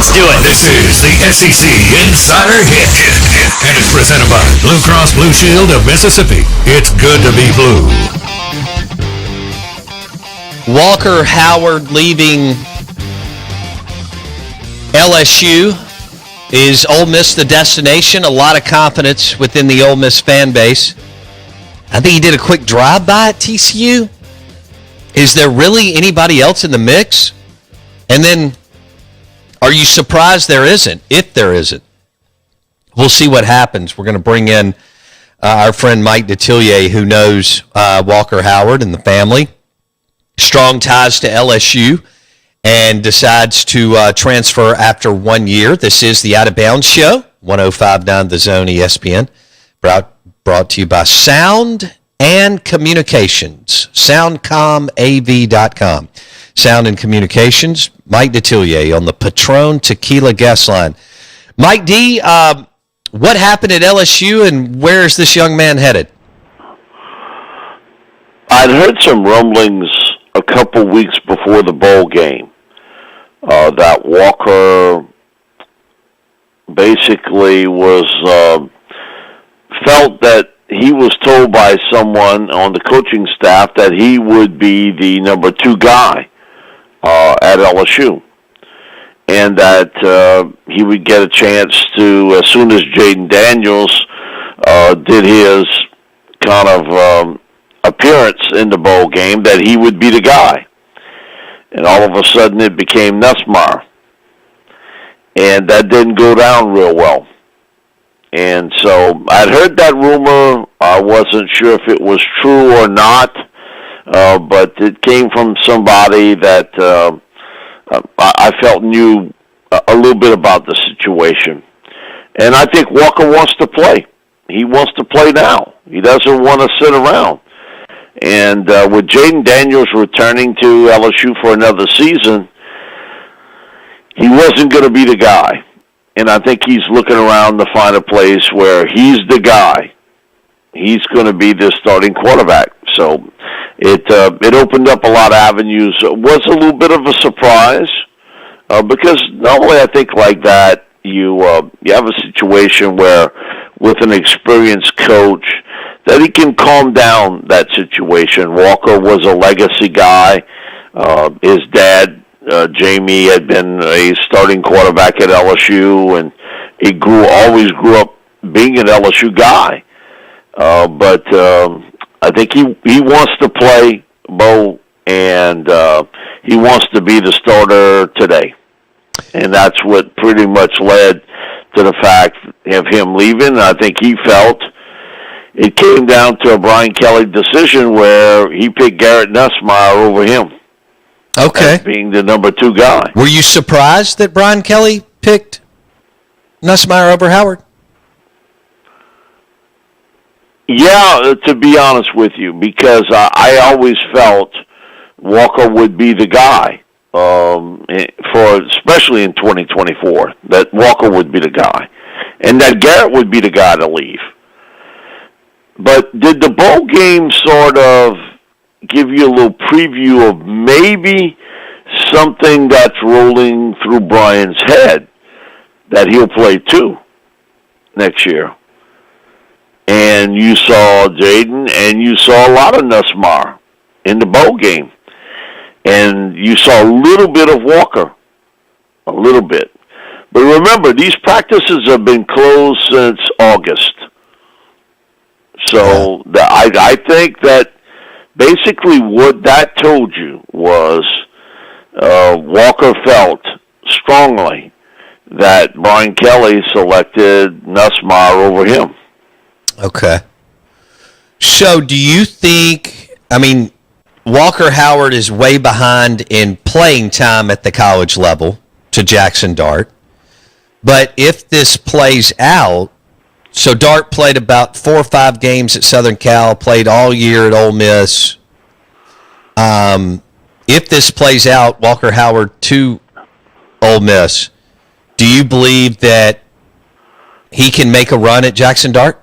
Let's do it. This is the SEC Insider Hit. And it's presented by Blue Cross Blue Shield of Mississippi. It's good to be blue. Walker Howard leaving LSU. Is Ole Miss the destination? A lot of confidence within the Ole Miss fan base. I think he did a quick drive-by at TCU. Is there really anybody else in the mix? And then, are you surprised there isn't, if there isn't? We'll see what happens. We're going to bring in our friend Mike Detillier, who knows Walker Howard and the family. Strong ties to LSU, and decides to transfer after 1 year. This is the Out of Bounds Show, 105.9 The Zone ESPN, brought to you by Sound and Communications, soundcomav.com. Sound and Communications, Mike Detillier on the Patron Tequila guest line. Mike D., what happened at LSU, and where is this young man headed? I'd heard some rumblings a couple weeks before the bowl game that Walker basically was felt that he was told by someone on the coaching staff that he would be the number 2 guy at LSU, and that he would get a chance to, as soon as Jaden Daniels did his kind of appearance in the bowl game, that he would be the guy. And all of a sudden it became Nussmeier. And that didn't go down real well. And so I'd heard that rumor. I wasn't sure if it was true or not, but it came from somebody that I felt knew a little bit about the situation. And I think Walker wants to play. He wants to play now. He doesn't want to sit around. And with Jaden Daniels returning to LSU for another season, he wasn't going to be the guy. And I think he's looking around to find a place where he's the guy. He's going to be the starting quarterback. So it opened up a lot of avenues. It was a little bit of a surprise because normally I think like that you have a situation where with an experienced coach that he can calm down that situation. Walker was a legacy guy. His dad, Jamie, had been a starting quarterback at LSU, and he always grew up being an LSU guy. But I think he wants to play, Bo, and he wants to be the starter today. And that's what pretty much led to the fact of him leaving. I think he felt it came down to a Brian Kelly decision where he picked Garrett Nussmeier over him. Okay. As being the number 2 guy. Were you surprised that Brian Kelly picked Nussmeier over Howard? Yeah, to be honest with you, because I always felt Walker would be the guy, especially in 2024, that Walker would be the guy, and that Garrett would be the guy to leave. But did the bowl game sort of give you a little preview of maybe something that's rolling through Brian's head, that he'll play 2 next year? And you saw Jaden, and you saw a lot of Nussmeier in the bowl game. And you saw a little bit of Walker, a little bit. But remember, these practices have been closed since August. So I think that basically what that told you was Walker felt strongly that Brian Kelly selected Nussmeier over him. Okay. So do you think, Walker Howard is way behind in playing time at the college level to Jackson Dart. But if this plays out, so Dart played about 4 or 5 games at Southern Cal, played all year at Ole Miss. If this plays out, Walker Howard to Ole Miss, do you believe that he can make a run at Jackson Dart?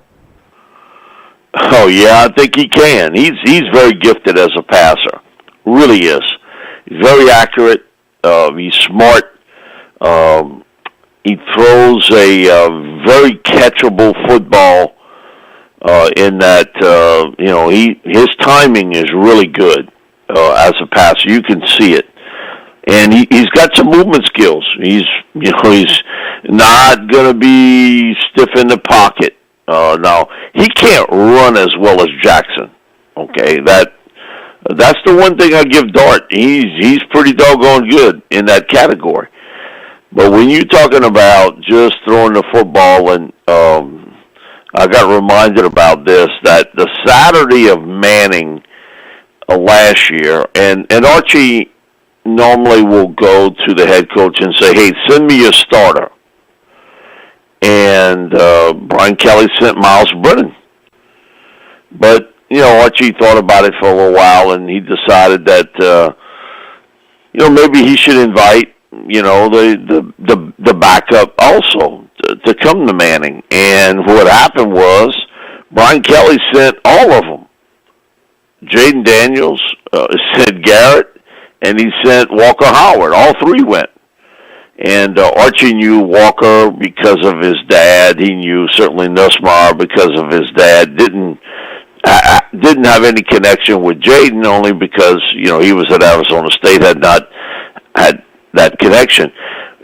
Oh, yeah, I think he can. He's very gifted as a passer. Really is. He's very accurate. He's smart. He throws a very catchable football in that, his timing is really good as a passer. You can see it. And he's got some movement skills. He's not going to be stiff in the pocket. Now, he can't run as well as Jackson. Okay, that's the one thing I give Dart. He's pretty doggone good in that category. But when you're talking about just throwing the football, and I got reminded about this, that the Saturday of Manning last year, and Archie normally will go to the head coach and say, hey, send me your starter. And Brian Kelly sent Miles Brennan. But, Archie thought about it for a little while, and he decided that, maybe he should invite, the backup also to come to Manning. And what happened was Brian Kelly sent all of them. Jaden Daniels, sent Garrett, and he sent Walker Howard. All three went. And Archie knew Walker because of his dad. He knew certainly Nussmeier because of his dad. Didn't have any connection with Jaden, only because he was at Arizona State, had not had that connection.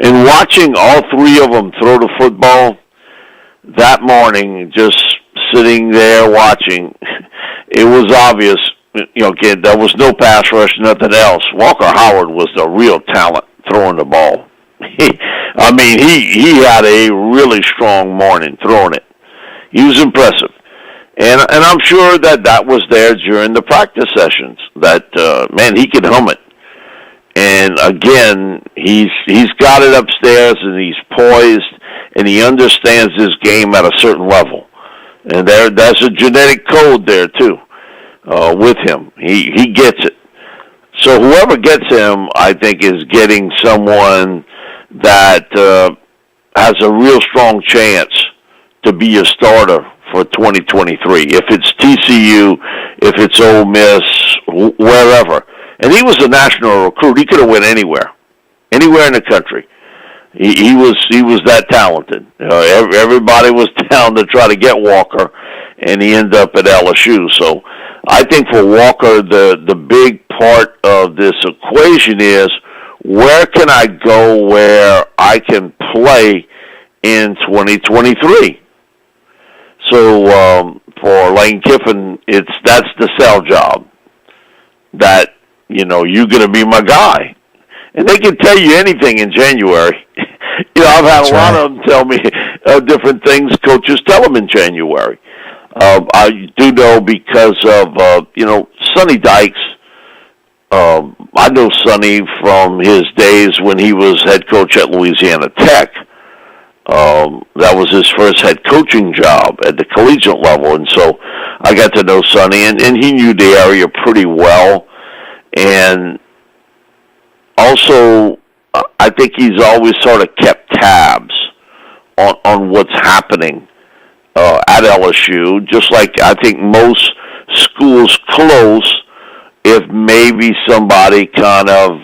And watching all three of them throw the football that morning, just sitting there watching, it was obvious. Kid, there was no pass rush, nothing else. Walker Howard was the real talent throwing the ball. He had a really strong morning throwing it. He was impressive. And I'm sure that was there during the practice sessions, that, he could hum it. And again, he's got it upstairs, and he's poised, and he understands this game at a certain level. And there's a genetic code there, too, with him. He gets it. So whoever gets him, I think, is getting someone that has a real strong chance to be a starter for 2023. If it's TCU, if it's Ole Miss, wherever. And he was a national recruit. He could have went anywhere in the country. He was that talented. Everybody was down to try to get Walker, and he ended up at LSU. So I think for Walker, the big part of this equation is, where can I go where I can play in 2023? So for Lane Kiffin, that's the sell job. That, you're going to be my guy. And they can tell you anything in January. I've had a lot of them tell me different things coaches tell them in January. I do know because of, Sonny Dykes. I know Sonny from his days when he was head coach at Louisiana Tech. That was his first head coaching job at the collegiate level. And so I got to know Sonny, and he knew the area pretty well. And also, I think he's always sort of kept tabs on what's happening at LSU, just like I think most schools close if maybe somebody kind of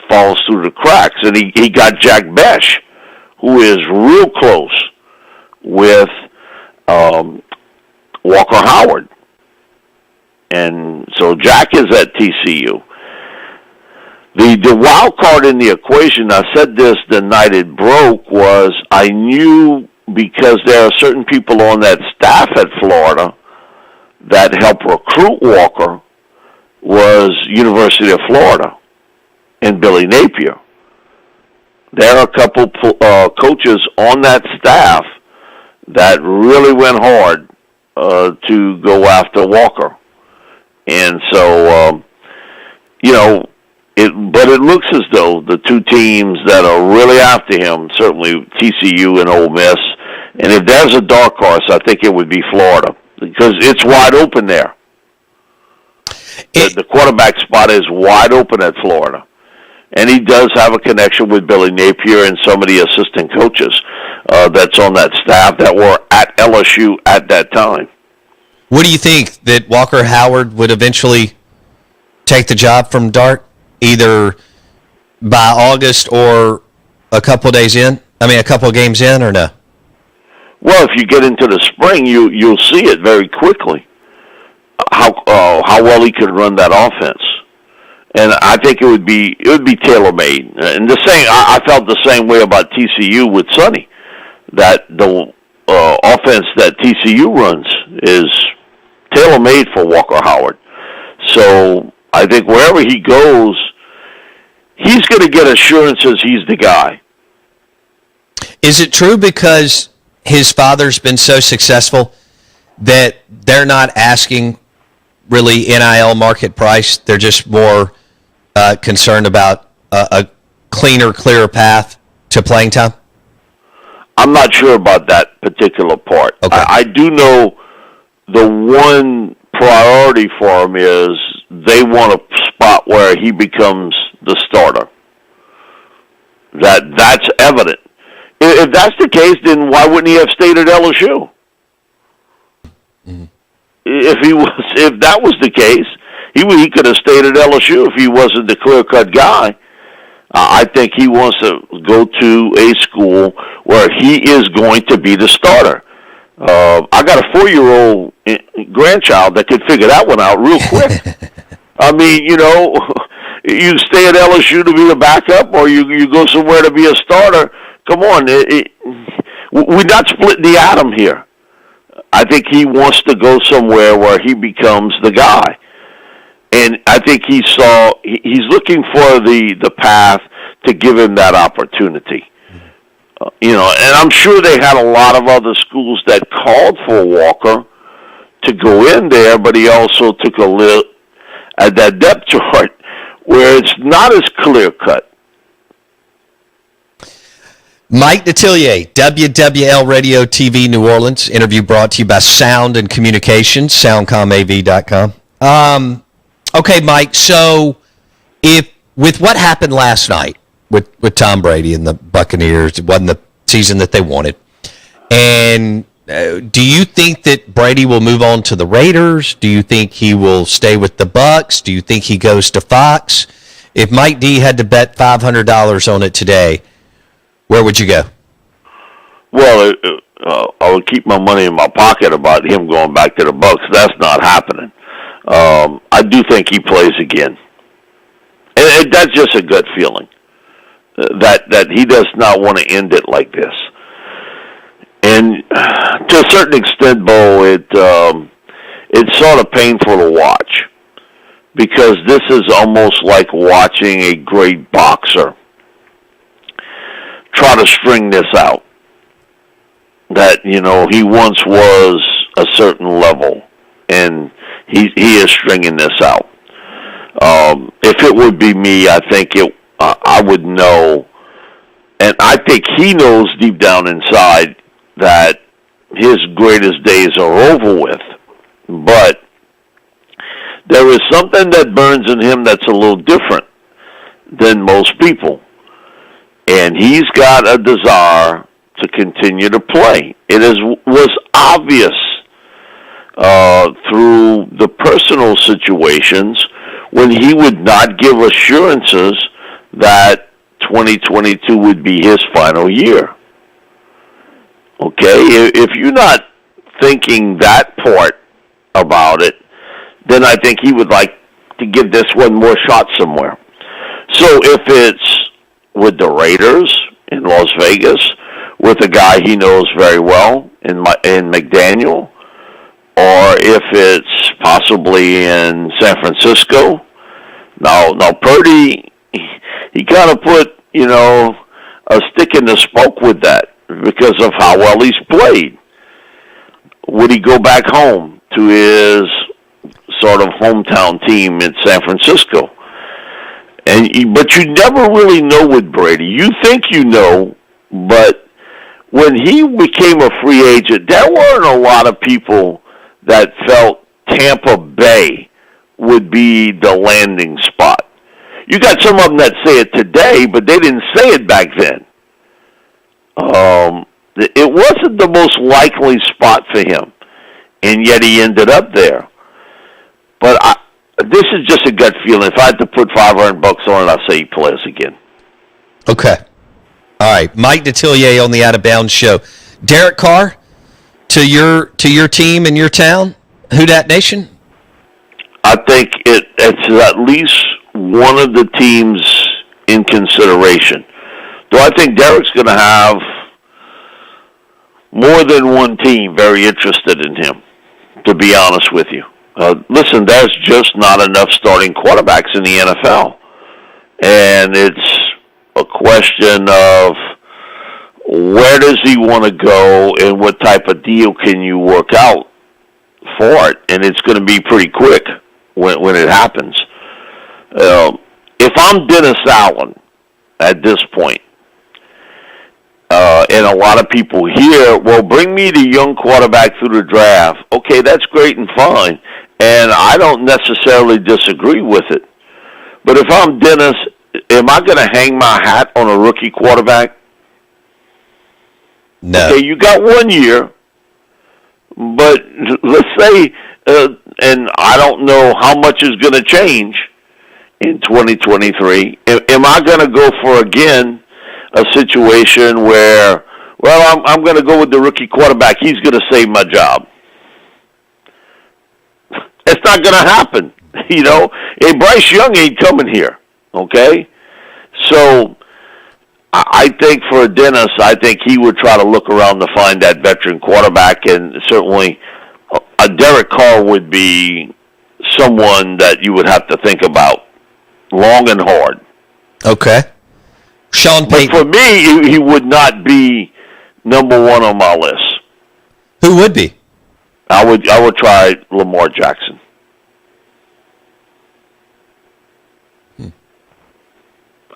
falls through the cracks. And he got Jack Besh, who is real close with Walker Howard. And so Jack is at TCU. The wild card in the equation, I said this the night it broke, was I knew, because there are certain people on that staff at Florida that help recruit Walker, was University of Florida and Billy Napier. There are a couple coaches on that staff that really went hard to go after Walker. And so, but it looks as though the two teams that are really after him, certainly TCU and Ole Miss, and if there's a dark horse, I think it would be Florida, because it's wide open there. The quarterback spot is wide open at Florida. And he does have a connection with Billy Napier and some of the assistant coaches that's on that staff that were at LSU at that time. What do you think, that Walker Howard would eventually take the job from Dart, either by August or a couple of days in? I mean, a couple of games in, or no? Well, if you get into the spring, you'll see it very quickly. How well he could run that offense, and I think it would be tailor made. And the same, I felt the same way about TCU with Sonny, that the offense that TCU runs is tailor made for Walker Howard. So I think wherever he goes, he's going to get assurances he's the guy. Is it true because his father's been so successful that they're not asking really NIL market price? They're just more concerned about a cleaner, clearer path to playing time? I'm not sure about that particular part. Okay. I do know the one priority for him is they want a spot where he becomes the starter. That's evident. If that's the case, then why wouldn't he have stayed at LSU? Mm-hmm. If that was the case, he could have stayed at LSU if he wasn't the clear-cut guy. I think he wants to go to a school where he is going to be the starter. I got a 4-year-old grandchild that could figure that one out real quick. I mean, you stay at LSU to be the backup, or you go somewhere to be a starter. Come on, we're not splitting the atom here. I think he wants to go somewhere where he becomes the guy. And I think he's looking for the path to give him that opportunity. And I'm sure they had a lot of other schools that called for Walker to go in there, but he also took a look at that depth chart where it's not as clear-cut. Mike Detillier, WWL Radio TV New Orleans. Interview brought to you by Sound and Communications, soundcomav.com. Okay, Mike, so with what happened last night with Tom Brady and the Buccaneers, it wasn't the season that they wanted, and do you think that Brady will move on to the Raiders? Do you think he will stay with the Bucs? Do you think he goes to Fox? If Mike D had to bet $500 on it today, where would you go? Well, I would keep my money in my pocket about him going back to the Bucs. That's not happening. I do think he plays again, and that's just a gut feeling that he does not want to end it like this. And to a certain extent, Bo, it's sort of painful to watch because this is almost like watching a great boxer try to string this out. That, he once was a certain level, and he is stringing this out. If it would be me, I think I would know, and I think he knows deep down inside that his greatest days are over with. But there is something that burns in him that's a little different than most people. And he's got a desire to continue to play. It was obvious through the personal situations when he would not give assurances that 2022 would be his final year. Okay? If you're not thinking that part about it, then I think he would like to give this one more shot somewhere. So if it's with the Raiders in Las Vegas, with a guy he knows very well in McDaniel, or if it's possibly in San Francisco. Now Purdy, he kind of put, a stick in the spoke with that because of how well he's played. Would he go back home to his sort of hometown team in San Francisco? But you never really know with Brady. You think you know, but when he became a free agent, there weren't a lot of people that felt Tampa Bay would be the landing spot. You got some of them that say it today, but they didn't say it back then. It wasn't the most likely spot for him, and yet he ended up there. But this is just a gut feeling. If I had to put $500 on it, I'd say he plays again. Okay. All right, Mike Detillier on the Out of Bounds show. Derek Carr to your team in your town, Who Dat Nation? I think it's at least one of the teams in consideration. Though I think Derek's going to have more than one team very interested in him, to be honest with you. Listen, there's just not enough starting quarterbacks in the NFL. And it's a question of where does he want to go and what type of deal can you work out for it. And it's going to be pretty quick when it happens. If I'm Dennis Allen at this point, and a lot of people here, well, bring me the young quarterback through the draft. Okay, that's great and fine, and I don't necessarily disagree with it. But if I'm Dennis, am I going to hang my hat on a rookie quarterback? No. Okay, you got 1 year, but let's say, and I don't know how much is going to change in 2023. Am I going to go for, again, a situation where, well, I'm going to go with the rookie quarterback. He's going to save my job. It's not going to happen. You know, hey, Bryce Young ain't coming here, okay? So I think for Dennis, I think he would try to look around to find that veteran quarterback, and certainly a Derek Carr would be someone that you would have to think about long and hard. Okay. Sean Payton. But for me, he would not be number one on my list. Who would be? I would try Lamar Jackson.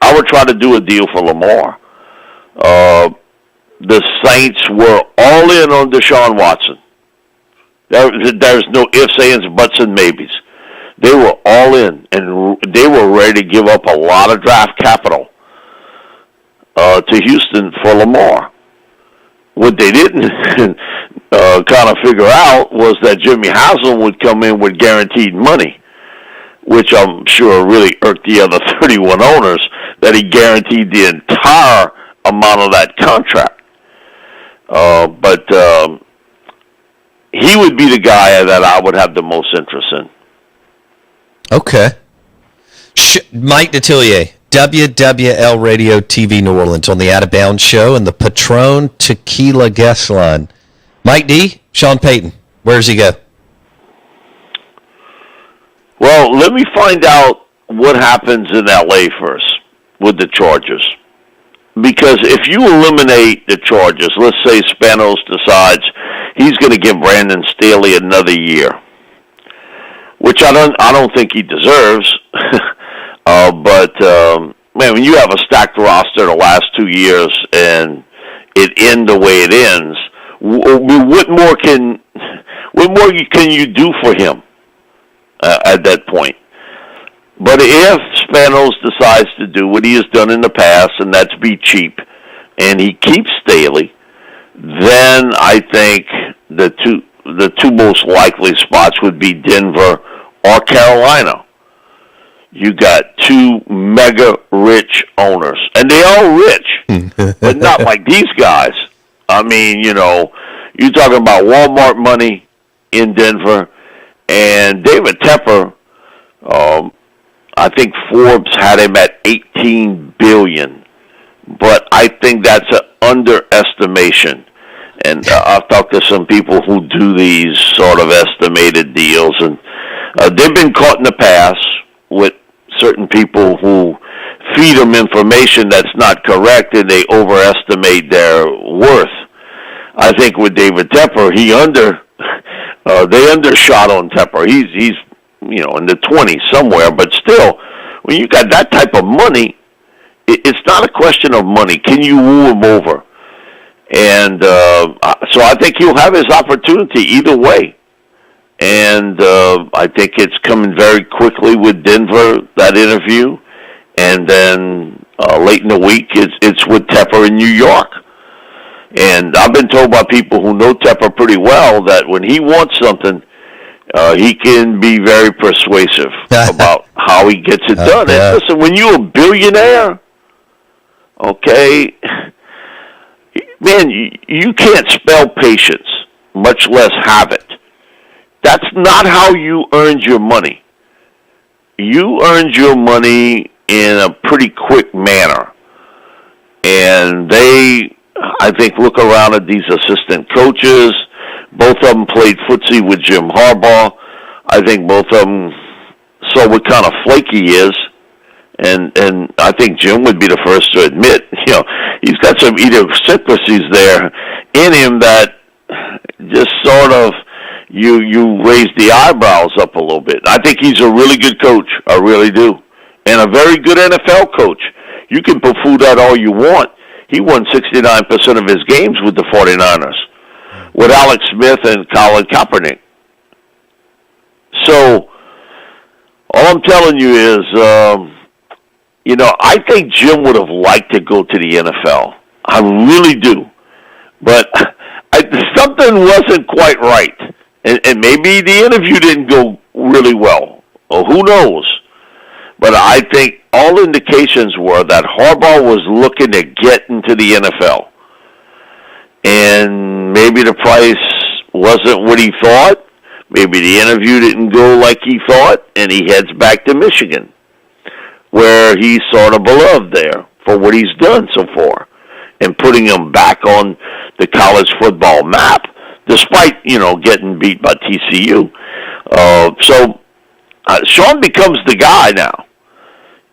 I would try to do a deal for Lamar. The Saints were all in on Deshaun Watson. There's no ifs, ands, buts, and maybes. They were all in, and they were ready to give up a lot of draft capital to Houston for Lamar. What they didn't kind of figure out was that Jimmy Haslam would come in with guaranteed money, which I'm sure really irked the other 31 owners, that he guaranteed the entire amount of that contract. But he would be the guy that I would have the most interest in. Okay. Mike Detillier, WWL Radio TV New Orleans on the Out of Bounds show and the Patron Tequila guest line. Mike D, Sean Payton, where does he go? Well, let me find out what happens in L.A. first with the Chargers. Because if you eliminate the Chargers, let's say Spanos decides he's going to give Brandon Staley another year, which I don't think he deserves. But man, when you have a stacked roster the last 2 years and it ends the way it ends, what more can you do for him at that point? But if Spanos decides to do what he has done in the past, and that's be cheap, and he keeps Staley, then I think the two most likely spots would be Denver or Carolina. You got two mega rich owners, and they are rich, but not like these guys. I mean, you know, you're talking about Walmart money in Denver, and David Tepper. I think Forbes had him at $18 billion, but I think that's an underestimation. And I've talked to some people who do these sort of estimated deals, and they've been caught in the past with certain people who feed them information that's not correct, and they overestimate their worth. I think with David Tepper, they undershot on Tepper. He's in the 20s somewhere, but still, when you got that type of money, it's not a question of money. Can you woo him over? And so I think he'll have his opportunity either way. And I think it's coming very quickly with Denver, that interview. And then late in the week, it's with Tepper in New York. And I've been told by people who know Tepper pretty well that when he wants something, he can be very persuasive about how he gets it done. Yeah. And listen, when you're a billionaire, Okay? Man, you can't spell patience, much less have it. That's not how you earned your money. You earned your money in a pretty quick manner. And they, I think, look around at these assistant coaches. Both of them played footsie with Jim Harbaugh. I think both of them saw what kind of flake he is. And I think Jim would be the first to admit, he's got some idiosyncrasies there in him that just sort of you raise the eyebrows up a little bit. I think he's a really good coach. I really do. And a very good NFL coach. You can poo-poo that all you want. He won 69% of his games with the 49ers, with Alex Smith and Colin Kaepernick. So, all I'm telling you is, I think Jim would have liked to go to the NFL. I really do. But something wasn't quite right. And maybe the interview didn't go really well. Or who knows? But I think all indications were that Harbaugh was looking to get into the NFL. And maybe the price wasn't what he thought. Maybe the interview didn't go like he thought, and he heads back to Michigan, where he's sort of beloved there for what he's done so far and putting him back on the college football map, despite, getting beat by TCU. So Sean becomes the guy now.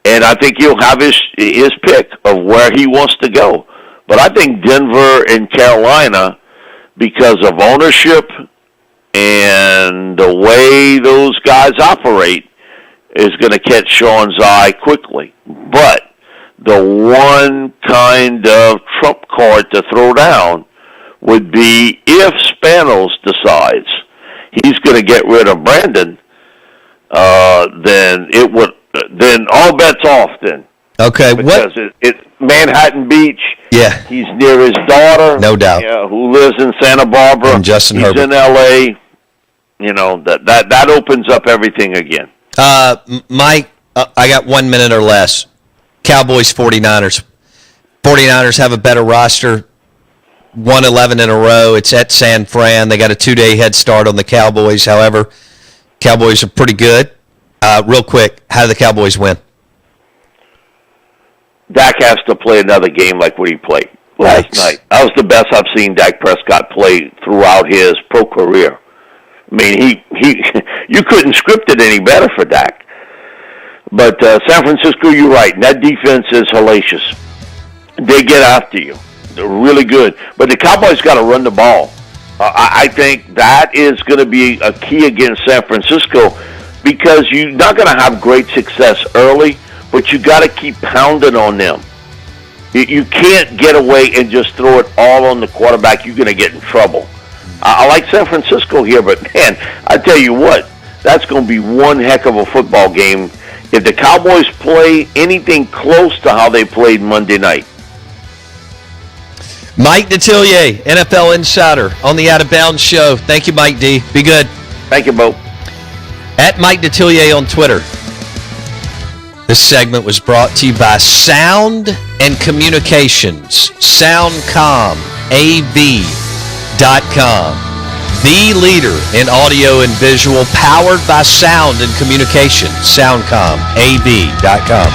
And I think he'll have his pick of where he wants to go. But I think Denver and Carolina, because of ownership and the way those guys operate, is going to catch Sean's eye quickly. But the one kind of trump card to throw down would be if Spanos decides he's going to get rid of Brandon, then all bets off then. Okay, because it's Manhattan Beach. Yeah, he's near his daughter, no doubt, who lives in Santa Barbara. And Justin he's Herbert in L.A. That opens up everything again. Mike, I got 1 minute or less. Cowboys, 49ers. 49ers have a better roster. 1-11 in a row. It's at San Fran. They got a 2-day head start on the Cowboys. However, Cowboys are pretty good. Real quick, how do the Cowboys win? Dak has to play another game like what he played last night. That was the best I've seen Dak Prescott play throughout his pro career. I mean, you couldn't script it any better for Dak. But San Francisco, you're right. That defense is hellacious. They get after you. They're really good. But the Cowboys got to run the ball. I think that is going to be a key against San Francisco, because you're not going to have great success early, but you got to keep pounding on them. You can't get away and just throw it all on the quarterback. You're going to get in trouble. I like San Francisco here, but, man, I tell you what, that's going to be one heck of a football game if the Cowboys play anything close to how they played Monday night. Mike Detillier, NFL Insider, on the Out of Bounds Show. Thank you, Mike D. Be good. Thank you, Bo. At Mike Detillier on Twitter. This segment was brought to you by Sound and Communications. SoundComm, AV.com. The leader in audio and visual, powered by Sound and Communications. SoundComm, AV.com.